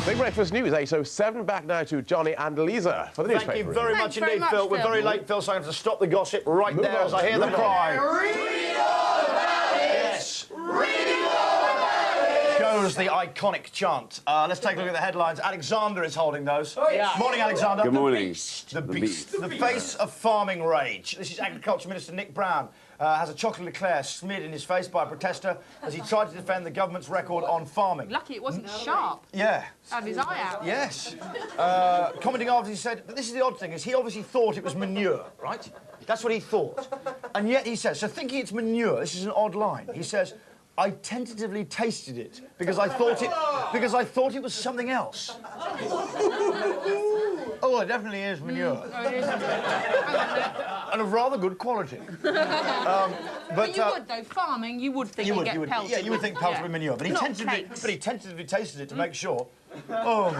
Big Breakfast News, 8:07. Back now to Johnny and Liza for the newspaper. Thank you very much indeed, Phil. We're very late, Phil, so I have to stop the gossip right there as I hear the cry. Read all about it! Yes. Read all about it! Goes the iconic chant. Let's take a look at the headlines. Alexander is holding those. Oh, yeah. Morning, Alexander. Good morning. The Beast. The face of farming rage. This is Agriculture Minister Nick Brown. Has a chocolate eclair smeared in his face by a protester as he tried to defend the government's record on farming. Lucky it wasn't sharp. Yeah. Had his eye out. Yes. Commenting after, he said, but this is the odd thing, is he obviously thought it was manure, right? That's what he thought. And yet he says, so thinking it's manure, this is an odd line. He says, I tentatively tasted it because I thought it was something else. Oh, it definitely is manure. And of rather good quality. But you would, though, farming, you would think you'd get pelted. Yeah, you would think pelted with manure. But he tentatively tasted it to make sure. Oh,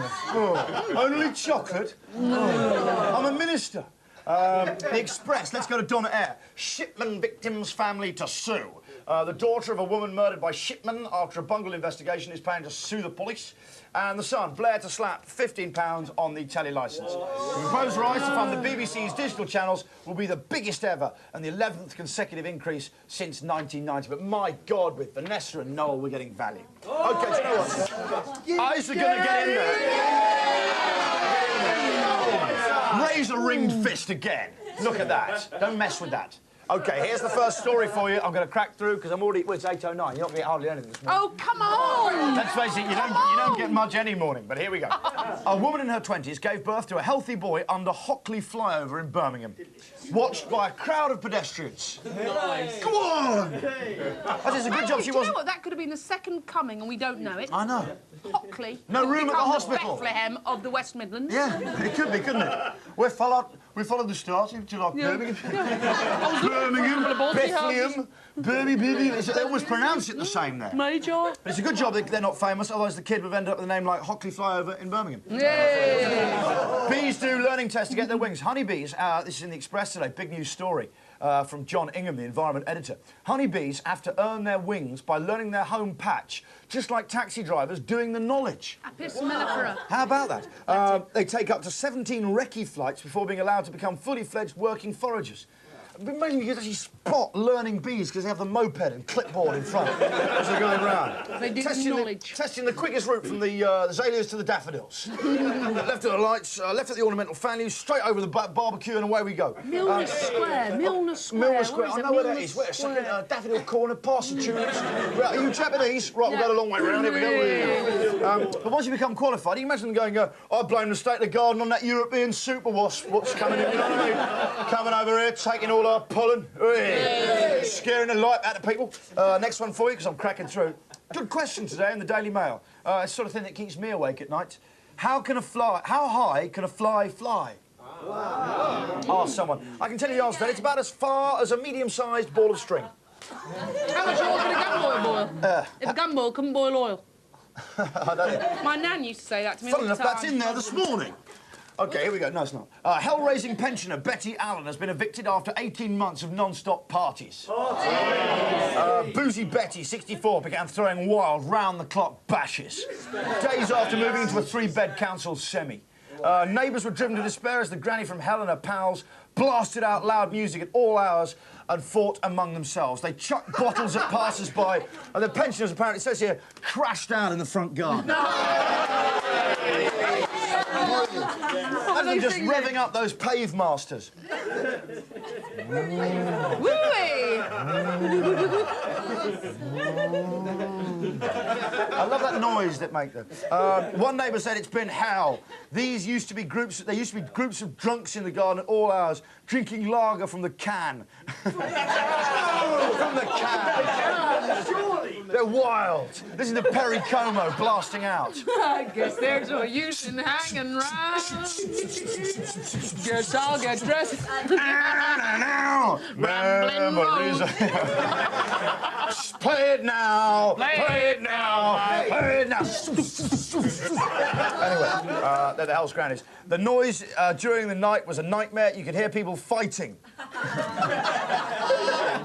only chocolate? Oh, I'm a minister. The Express, let's go to Donna Eyre. Shipman victim's family to sue. The daughter of a woman murdered by Shipman after a bungled investigation is planning to sue the police. And The Sun, Blair to slap £15 on the telly licence. The proposed rise to fund the BBC's digital channels will be the biggest ever and the 11th consecutive increase since 1990. But my God, with Vanessa and Noel, we're getting value. OK, so you know what? Eyes are going to get in there. Raise a ringed fist again. Look at that. Don't mess with that. OK, here's the first story for you. I'm going to crack through because I'm already... Well, it's 8:09. You're not going to get hardly anything this morning. Oh, come on! Let's face it, you don't get much any morning, but here we go. A woman in her 20s gave birth to a healthy boy under Hockley flyover in Birmingham, watched by a crowd of pedestrians. Nice. Come on! That is a good job she wasn't... Do you know what? That could have been the second coming and we don't know it. I know. Hockley. No room at the hospital. Bethlehem of the West Midlands. Yeah, it could be, couldn't it? We followed the stars into like Birmingham. Birmingham, Bethlehem, Birmingham. They almost pronounce it the same there. Major. But it's a good job they're not famous, otherwise the kid would end up with a name like Hockley Flyover in Birmingham. Yay! Bees do learning tests to get their wings. Honeybees, this is in the Express today, big news story from John Ingham, the environment editor. Honeybees have to earn their wings by learning their home patch, just like taxi drivers doing the knowledge. Apis mellifera. How about that? They take up to 17 recce flights before being allowed to become fully fledged working foragers. Imagine you can actually spot learning bees because they have the moped and clipboard in front as they're going around. They do knowledge. Testing the quickest route from the azaleas to the daffodils. Left at the lights, left at the ornamental fan leaves, straight over the barbecue and away we go. Milner Square, Milner Square. Milner Square, I know where that is. Wait a second, Daffodil Corner, past the tunes. Right, are you Japanese? Right, we'll go the long way round, here we go. But once you become qualified, you can imagine them going, I blame the state of the garden on that European super wasp. What's coming in, you know what I mean? Coming over here, taking all our pollen, scaring the life out of people. Next one for you, because I'm cracking through. Good question today in the Daily Mail. It's the sort of thing that keeps me awake at night. How high can a fly fly? Wow. Ask someone. I can tell you the answer. It's about as far as a medium-sized ball of string. How much oil can a gun boil? If a gun boil couldn't boil oil. I don't know. My nan used to say that to me. Funny enough, that's in there this morning. OK, here we go. No, it's not. Hell-raising pensioner Betty Allen has been evicted after 18 months of non-stop parties. Boozy Betty, 64, began throwing wild, round-the-clock bashes. Days after moving into a three-bed council semi. Neighbours were driven to despair as the granny from hell and her pals blasted out loud music at all hours and fought among themselves. They chucked bottles at passers-by, and the pensioners, apparently, it says here, crashed down in the front garden. Imagine just revving up those pave masters. I love that noise that make them. One neighbour said it's been hell. There used to be groups of drunks in the garden at all hours, drinking lager from the can. From the can. They're wild. Listen to Perry Como blasting out. I guess there's no use in hanging round. Guess I'll get dressed. Memories. Play it now. Play it now. Play it now. Anyway, they're the Hell's Grannies. The noise during the night was a nightmare. You could hear people fighting.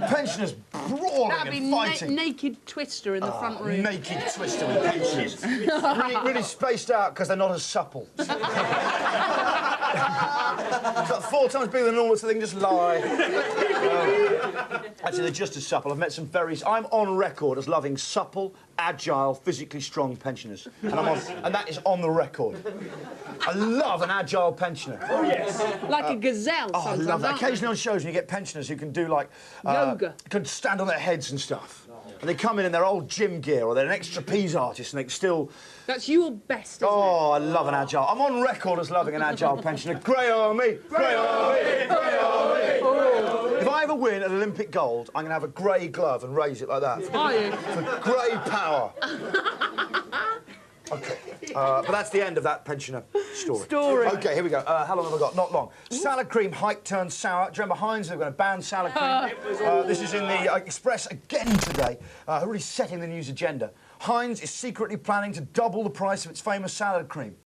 Pensioners brawling That'd be and fighting. naked Twister in the front room. Naked Twister with pensioners. really spaced out because they're not as supple. It's like 4 times bigger than normal, so they can just lie. Actually, they're just as supple. I've met some I'm on record as loving supple, agile, physically strong pensioners. And that is on the record. I love an agile pensioner. Oh, yes. Like a gazelle. Oh, I love that. Occasionally on shows, you get pensioners who can do, like... yoga. Can stand on their heads and stuff. And they come in their old gym gear, or they're an ex-trapeze artist, and they can still... That's your best, isn't it? Oh, I love an agile... I'm on record as loving an agile pensioner. Grey Army! Grey Army! Grey Army! If I ever win an Olympic gold, I'm going to have a grey glove and raise it like that. Are you? For grey power. OK. But that's the end of that pensioner story. OK, here we go. How long have I got? Not long. Salad cream hike turned sour. Do you remember Heinz? They're going to ban salad cream. This is in the Express again today, really setting the news agenda. Heinz is secretly planning to double the price of its famous salad cream.